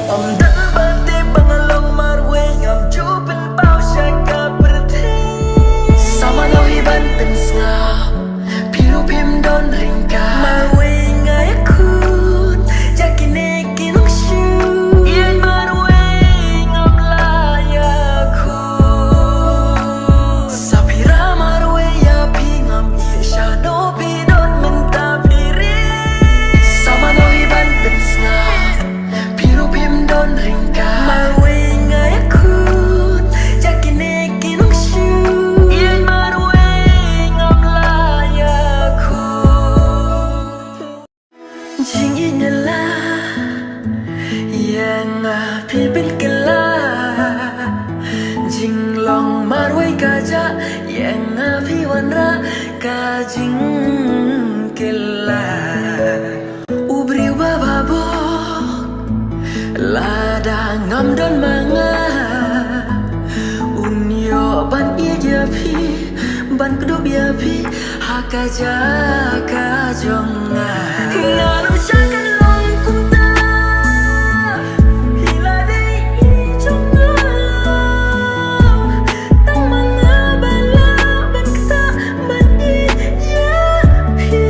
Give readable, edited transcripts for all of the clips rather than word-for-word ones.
Om dal bate pangalong marwe ngam chupin pau shaka berthi sama no hiban pensna piru pim don ringka marwe ngai kun jakine kinung shu yen marwe ngam laya kun sapira marwe ya pingam ye shano pidon menta piri sama no hiban pensna piru pim don ringka marwe ngai kun jakine kinung shu yen marwe ngam laya kun jing inyala yang pilpil kela jing long marwe kaja yang piwanra kajing kela ubri bababo lada ngam don manga unyo ban ia japi ban kedua biapi hakaja kajonga ngalam syakan long kunta hila dei ijonga tang manga bala ban kata ban i japi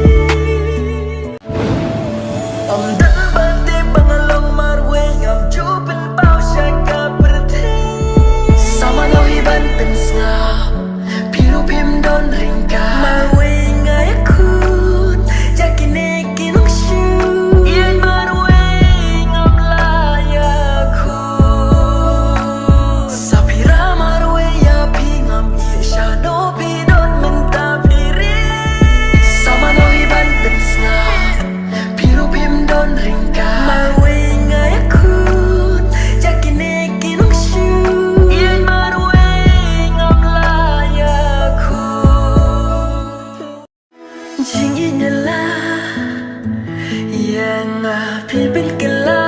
om dal bate pangalong marwe ngam chupin pau shaka berthi sama no hiban pensna piru pim don ringka marwe ngai kun jakine kinung shu yen marwe ngam laya kun sapira marwe ya pingam ye shano pidon menta piri sama no hiban pensna piru pim don ringka marwe ngai kun jakine kinung shu yen marwe ngam laya kun jing inyala yang pilpil kela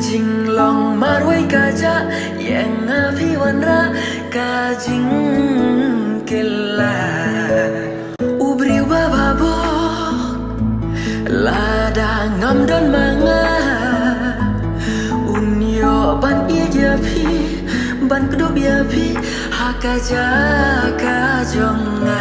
jing long marwe kaja yang piwanra kajing kela ubri bababo lada ngam don manga unyo ban ia japi ban kedua biapi hakaja kajonga